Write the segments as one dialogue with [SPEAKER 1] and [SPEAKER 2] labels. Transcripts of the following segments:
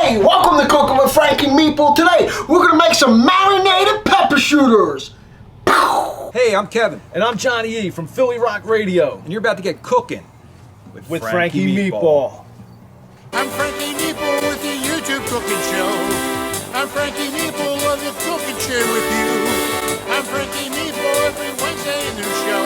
[SPEAKER 1] Hey, welcome to Cooking with Frankie Meeple. Today, we're gonna make some marinated pepper shooters.
[SPEAKER 2] Hey, I'm Kevin.
[SPEAKER 3] And I'm Johnny E. from Philly Rock Radio.
[SPEAKER 2] And you're about to get cooking
[SPEAKER 3] with Frankie Meeple.
[SPEAKER 4] I'm Frankie Meeple with the YouTube cooking show. I'm Frankie Meeple of the cooking chair with you. I'm Frankie Meeple every Wednesday a new show.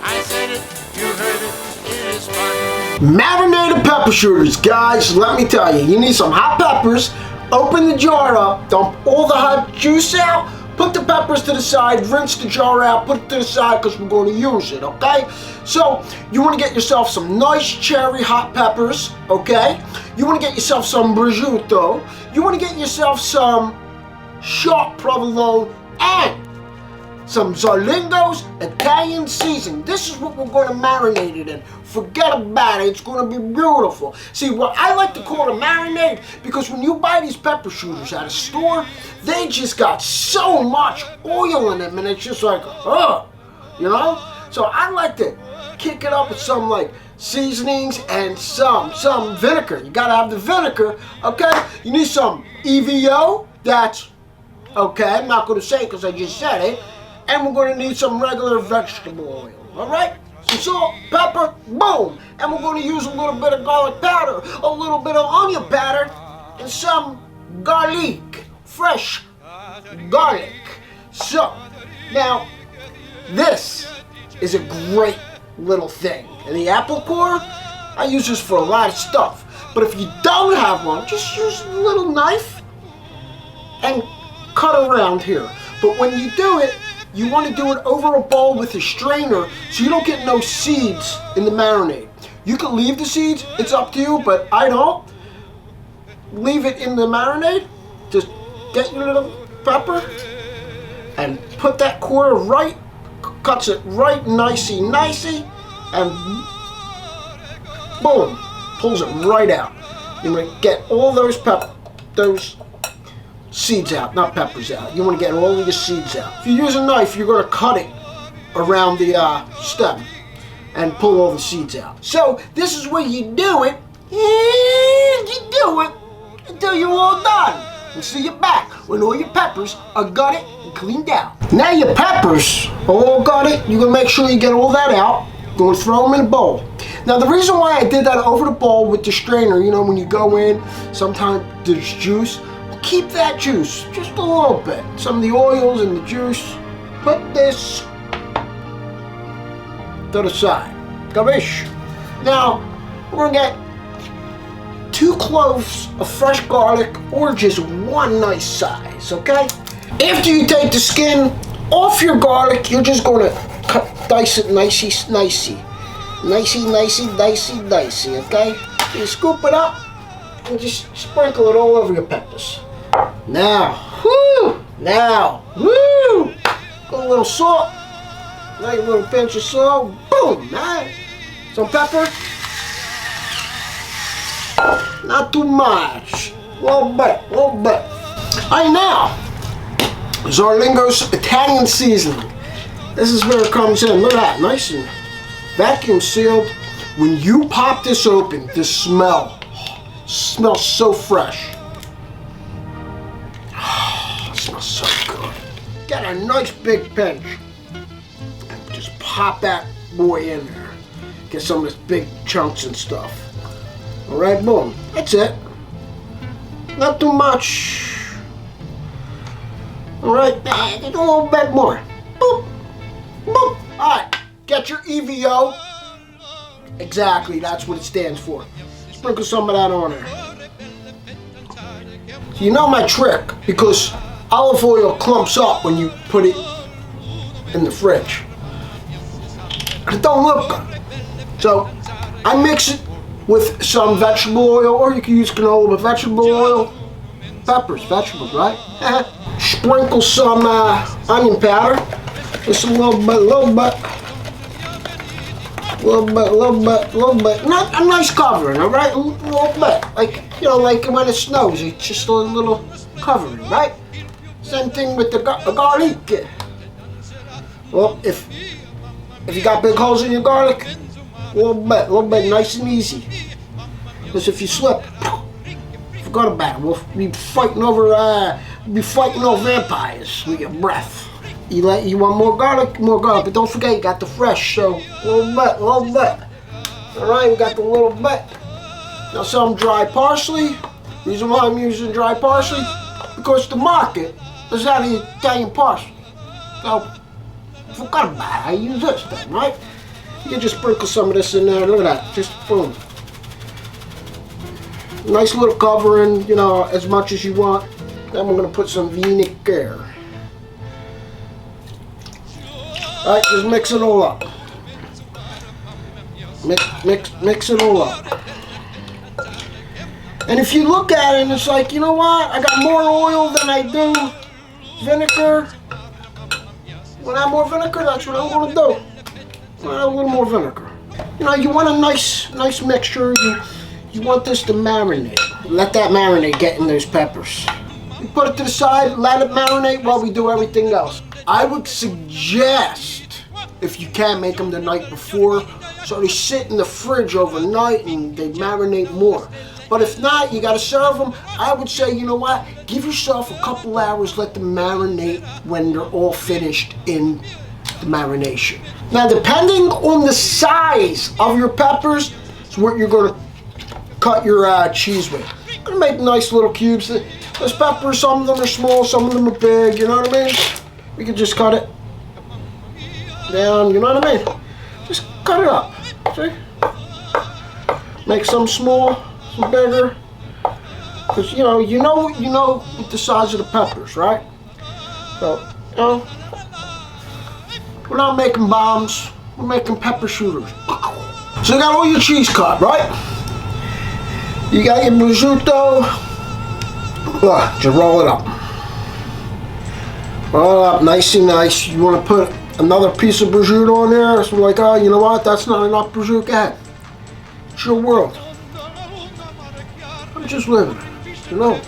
[SPEAKER 4] I said it, you heard it, it is fun.
[SPEAKER 1] Marinated pepper shooters, guys, let me tell you, you need some hot peppers. Open the jar up, dump all the hot juice out, put the peppers to the side, rinse the jar out, put it to the side because we're going to use it, okay? So, you want to get yourself some nice cherry hot peppers, okay? You want to get yourself some prosciutto. You want to get yourself some sharp provolone and some Zarlengo's Italian Seasoning. This is what we're going to marinate it in. Forget about it, it's going to be beautiful. See, what I like to call a marinade, because when you buy these pepper shooters at a store, they just got so much oil in them, and it's just like, you know? So I like to kick it up with some like seasonings and some vinegar. You gotta have the vinegar, okay? You need some EVO, that's okay, I'm not gonna say it because I just said it. And we're going to need some regular vegetable oil, all right? Some salt, pepper, boom. And we're going to use a little bit of garlic powder, a little bit of onion powder, and some garlic, fresh garlic. So, now, this is a great little thing. And the apple core, I use this for a lot of stuff. But if you don't have one, just use a little knife and cut around here. But when you do it, you want to do it over a bowl with a strainer so you don't get no seeds in the marinade. You can leave the seeds, it's up to you, but I don't. Leave it in the marinade. Just get your little pepper and put that core right, cuts it right nicey, and boom, pulls it right out. You're going to get all those seeds out, not peppers out. You want to get all of your seeds out. If you use a knife, you're going to cut it around the stem and pull all the seeds out. So this is where you do it, and you do it until you're all done. And see you back when all your peppers are gutted and cleaned out. Now your peppers are all gutted. You're going to make sure you get all that out. You're going to throw them in a bowl. Now the reason why I did that over the bowl with the strainer, you know, when you go in, sometimes there's juice. Keep that juice, just a little bit. Some of the oils and the juice. Put this to the side. Gabish. Now, we're gonna get 2 cloves of fresh garlic, or just one nice size, okay? After you take the skin off your garlic, you're just gonna dice it nicey, okay? You scoop it up and just sprinkle it all over your peppers. Now, got a little salt, like a little pinch of salt, boom, man. Some pepper, not too much, a little bit. All right, now, Zarlengo's Italian Seasoning. This is where it comes in. Look at that, nice and vacuum sealed. When you pop this open, the smell smells so fresh. Smells so good. Get a nice big pinch and just pop that boy in there. Get some of this big chunks and stuff. Alright, boom. That's it. Not too much. Alright, just a little bit more. Boop. Boop. Alright, get your EVO. Exactly, that's what it stands for. Sprinkle some of that on there. So you know my trick, because olive oil clumps up when you put it in the fridge. It don't look good. So I mix it with some vegetable oil, or you can use canola, but vegetable oil, peppers, vegetables, right? Sprinkle some onion powder, just a little bit. Not a nice covering, all right? A little bit, like, you know, like when it snows, it's just a little covering, right? Same thing with the garlic. Well, if you got big holes in your garlic, a little bit, nice and easy. Because if you slip, Forgot about it. We'll be fighting over vampires with your breath. You want more garlic, but don't forget you got the fresh, so a little bit. All right, we got the little bit. Now some dry parsley. Reason why I'm using dry parsley, because the market is out of Italian parsley. So forgot about it. I use this thing, right? You can just sprinkle some of this in there. Look at that, just boom. Nice little covering, you know, as much as you want. Then we're gonna put some vinegar. All right, just mix it all up. Mix it all up. And if you look at it and it's like, you know what? I got more oil than I do vinegar. When I have more vinegar, that's what I'm gonna do. I have a little more vinegar. You know, you want a nice mixture. You want this to marinate. Let that marinate get in those peppers. You put it to the side, let it marinate while we do everything else. I would suggest, if you can, make them the night before, so they sit in the fridge overnight and they marinate more. But if not, you gotta serve them. I would say, you know what? Give yourself a couple hours, let them marinate when they're all finished in the marination. Now, depending on the size of your peppers, is what you're gonna cut your cheese with. I'm gonna make nice little cubes. Those peppers, some of them are small, some of them are big, you know what I mean? We can just cut it down, you know what I mean? Just cut it up, see? Make some small, some bigger. Because, you know the size of the peppers, right? So, you know, we're not making bombs, we're making pepper shooters. So you got all your cheese cut, right? You got your prosciutto. Just roll it up. Roll it up nice and nice. You want to put another piece of prosciutto on there? So like, oh, you know what? That's not enough prosciutto. Go ahead. It's your world. I'm just living it, you know.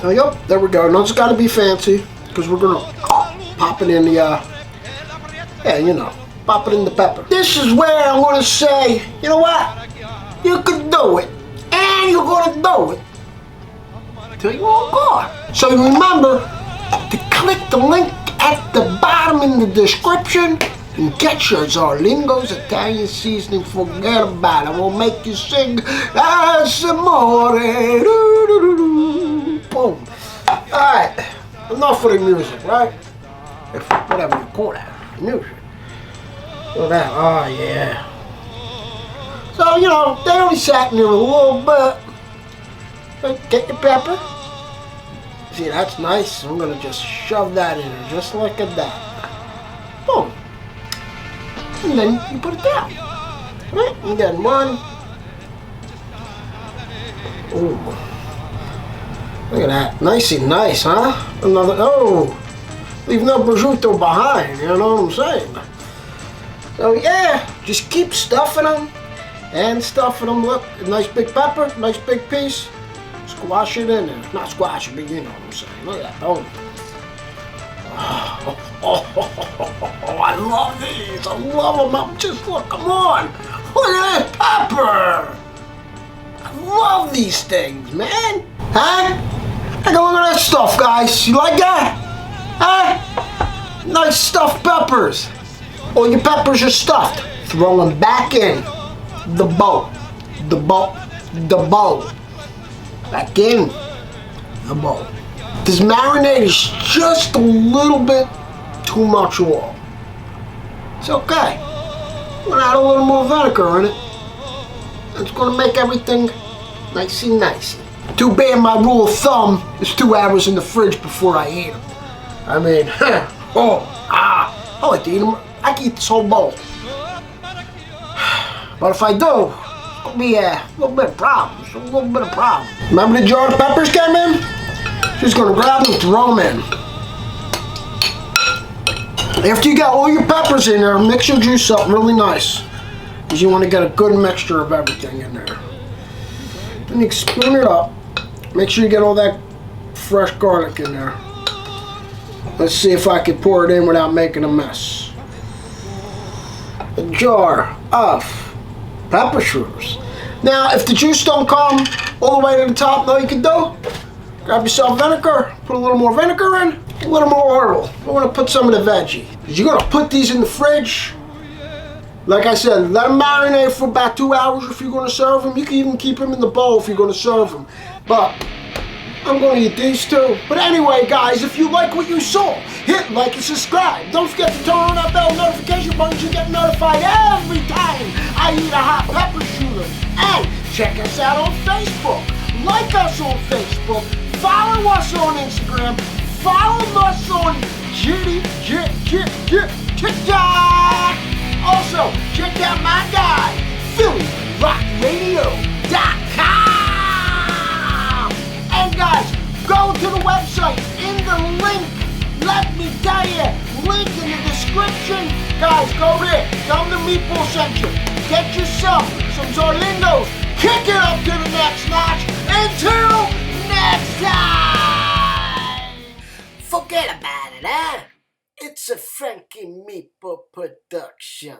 [SPEAKER 1] So, yep, there we go. Now it's got to be fancy because we're gonna pop it in the, yeah, you know, pop it in the pepper. This is where I'm gonna say, you know what? You can do it, and you're gonna do it till you all gone. So remember to click the link at the bottom in the description and get your Zarlengo's Italian Seasoning. Forget about it. We'll make you sing Amore. Boom. Alright, enough for the music, right? If, whatever you call that, music. So that, oh yeah. So, you know, they only sat in there a little bit. Get your pepper. See, that's nice. I'm gonna just shove that in there, just like that. Boom. And then you put it down. Right? And then one. Ooh. Look at that. Nice and nice, huh? Another, oh. Leave no prosciutto behind, you know what I'm saying? So yeah, just keep stuffing them. And stuffing them. Look, a nice big pepper, nice big piece. Squash it in there. Not squash it, but you know what I'm saying. Look at that. Oh, I love these. I love them. I'm just, look, come on. Look at that pepper. I love these things, man. Huh? Take a look at that stuff, guys. You like that? Huh? Nice stuffed peppers. All your peppers are stuffed. Throw them back in the bowl. The bowl. Back in the bowl. This marinade is just a little bit too much oil. It's okay. I'm gonna add a little more vinegar in it. It's gonna make everything nicey nicey. Too bad my rule of thumb is 2 hours in the fridge before I eat them. I mean, I like to eat them. I can eat this whole bowl. But if I do, it'll be a little bit of problems. A little bit of problem. Remember the jar of peppers came in? Just gonna grab them and throw them in. After you got all your peppers in there, mix your juice up really nice. Because you want to get a good mixture of everything in there. Then you spoon it up. Make sure you get all that fresh garlic in there. Let's see if I can pour it in without making a mess. A jar of pepper shooters. Now, if the juice don't come, all the way to the top. Now you can do, grab yourself vinegar, put a little more vinegar in, a little more oil. We're gonna put some of the veggie. You're gonna put these in the fridge. Like I said, let them marinate for about 2 hours if you're gonna serve them. You can even keep them in the bowl if you're gonna serve them. But I'm gonna eat these too. But anyway, guys, if you like what you saw, hit like and subscribe. Don't forget to turn on that bell notification button so you get notified every time I eat a hot pepper shooter. And check us out on Facebook. Like us on Facebook. Follow us on Instagram. Follow us on TikTok. Also, check out my guy, PhillyRockRadio.com. And guys, go to the website in the link. Let me tell you, link in the description. Guys, go there. Tell them the meatball section. Get yourself some Zarlengos. Kick it up to the next notch. Until next time. Forget about it, huh? It's a Frankie Meatball production.